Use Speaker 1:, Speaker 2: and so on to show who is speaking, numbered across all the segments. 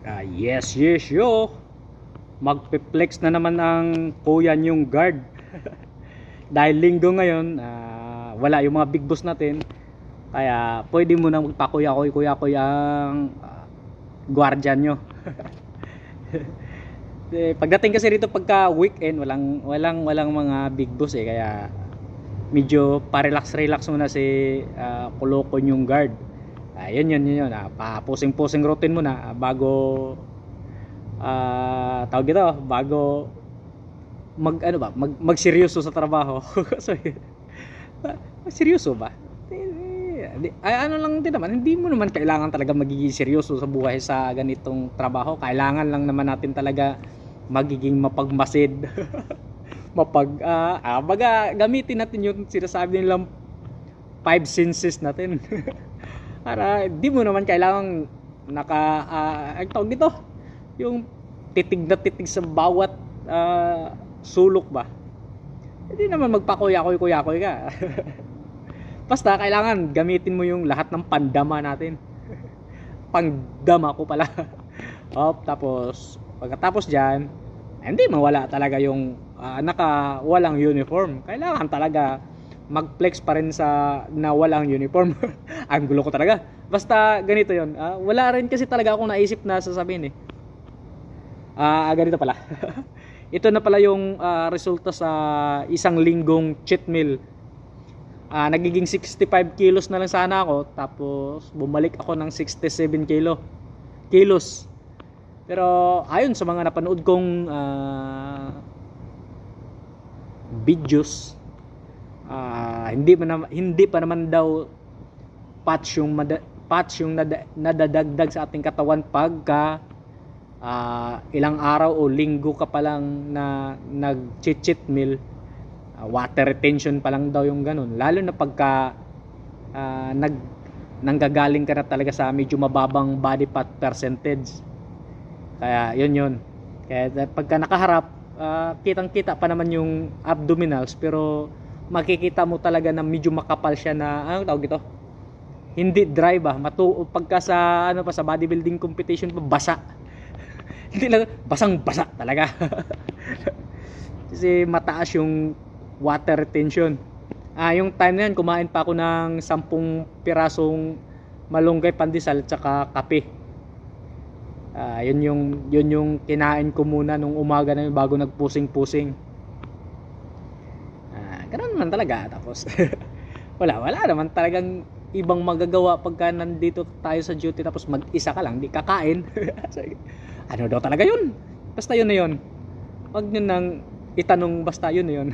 Speaker 1: Yes, yes, yo. Magpe-flex na naman ang kuya yung guard. Dahil linggo ngayon, wala yung mga big boss natin. Kaya pwede mo nang magpakuya-kuya ang guardian nyo. Pagdating kasi rito pagka weekend, walang mga big boss kaya medyo pa-relax muna si Kuloko yung guard. Yun. Pa-pusing-pusing routine muna bago tawag ito, bago magseryoso sa trabaho. So, seryoso ba? Ano lang din naman, hindi mo naman kailangan talaga magiging seryoso sa buhay sa ganitong trabaho. Kailangan lang naman natin talaga magiging mapagmasid. Baga gamitin natin yung sinasabi nilang 5 senses natin. Para di mo naman kailangan ang tawag dito, yung titig na titig sa bawat sulok ba. Hindi naman magpakuya-kuya ka. Basta kailangan gamitin mo yung lahat ng pandama natin. Pangdama ko pala. Tapos pagkatapos diyan, hindi mawala talaga yung walang uniform. Kailangan talaga mag-flex pa rin sa na walang uniform. Ang gulo ko talaga. Basta ganito yon. Wala rin kasi talaga akong naisip na sasabihin ganito pala. Ito na pala yung resulta sa isang linggong cheat meal. Nagiging 65 kilos na lang sana ako, tapos bumalik ako ng 67 kilos. Pero ayon sa mga napanood kong videos, hindi pa naman daw patch yung nadadagdag sa ating katawan pagka ilang araw o linggo ka pa lang na nag-cheat meal. Water retention pa lang daw yung ganun, lalo na pagka nanggagaling ka na talaga sa medyo mababang body fat percentage. Kaya yun kaya pagka nakaharap, kitang kita pa naman yung abdominals, pero makikita mo talaga na medyo makapal siya na tawag ito, hindi dry ba, pagka sa sa bodybuilding competition pa, basa. Hindi lang, basang-basa talaga. Kasi mataas yung water retention. Yung time na yan, kumain pa ako ng 10 pirasong malunggay pandesal tsaka kape. Yun yung kinain ko muna nung umaga na yun bago nagpusing-pusing. Ganun naman talaga. Tapos wala naman talagang ibang magagawa pagka nandito tayo sa duty, tapos mag-isa ka lang, di kakain. Ano daw talaga yun? Basta yun na yun. Wag nyo nang itanong, basta yun na yun.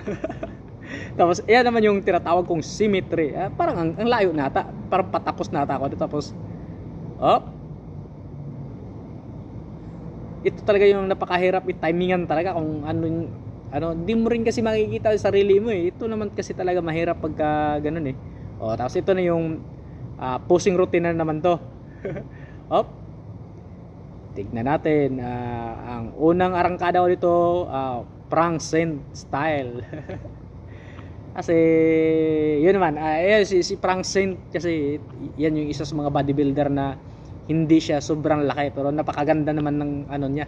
Speaker 1: Tapos yan naman yung tinatawag kong symmetry. Parang ang layo nata, parang patapos nata ako. Tapos ito talaga yung napakahirap i-timingan talaga kung di mo rin kasi makikita sa sarili mo Ito naman kasi talaga mahirap pagka ganun tapos ito na yung posing routine na naman to. Tignan natin. Ang unang arangkada ko dito, Frank Saint style. Kasi yun naman, si Frank Saint kasi yan yung isa sa mga bodybuilder na hindi siya sobrang laki, pero napakaganda naman ng niya,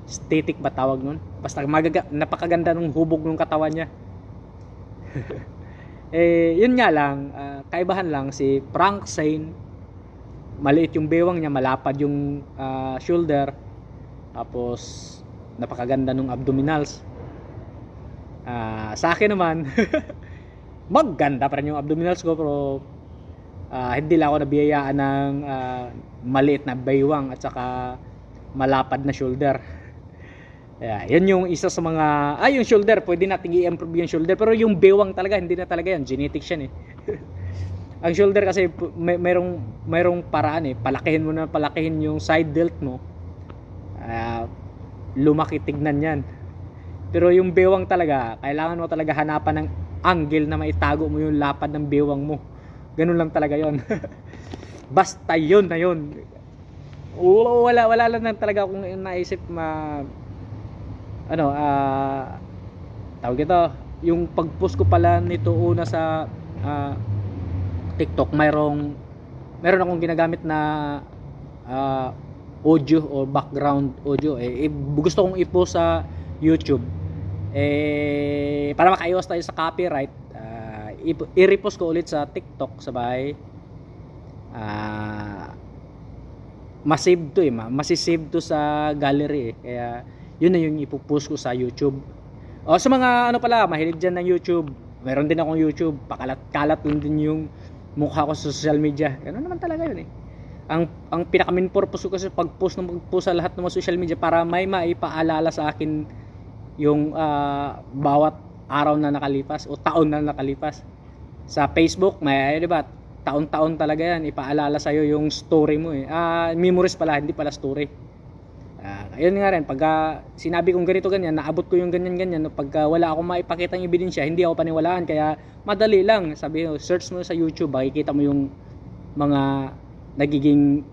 Speaker 1: aesthetic ba tawag nun, basta napakaganda ng hubog ng katawan niya. Yun nga lang, kaibahan lang si Frank Saint, maliit yung bewang niya, malapad yung shoulder, tapos napakaganda ng abdominals. Sa akin naman maganda pa rin yung abdominals ko, pero hindi lang ako nabiyayaan ng maliit na baywang at saka malapad na shoulder. Yan yung isa sa mga yung shoulder, pwede nating i-improve yung shoulder, pero yung bewang talaga, hindi na talaga yan, genetics yan Ang shoulder kasi mayroong paraan palakihin yung side delt mo, lumaki tignan yan. Pero yung bewang talaga, kailangan mo talaga hanapan ng angle na maitago mo yung lapad ng bewang mo. Ganun lang talaga yon. Basta yun na yun. Wala lang talaga akong naisip tawag ito, yung pag-post ko pala nito una sa TikTok, meron akong ginagamit na audio o background audio, gusto kong i-post sa YouTube, para makaiwas tayo sa copyright, i-repost ko ulit sa TikTok, sabay masave to masisave to sa gallery kaya yun na yung ipopost ko sa YouTube. O sa mga ano pala, mahilig dyan ng YouTube, meron din akong YouTube, pakalat-kalat din yung mukha ko sa social media. Ganun naman talaga yun ang pinaka main purpose ko kasi pag-post sa lahat ng mga social media para may maipaalala sa akin yung bawat araw na nakalipas o taon na nakalipas. Sa Facebook, may, di ba, taon-taon talaga yan, ipaalala sa'yo yung story mo memories pala, hindi pala story. Ayun nga rin, pag sinabi kong ganito ganyan, naabot ko yung ganyan pag wala akong maipakitang ebidensya, hindi ako paniwalaan, kaya madali lang, sabi mo, search mo sa YouTube, makikita mo yung mga nagiging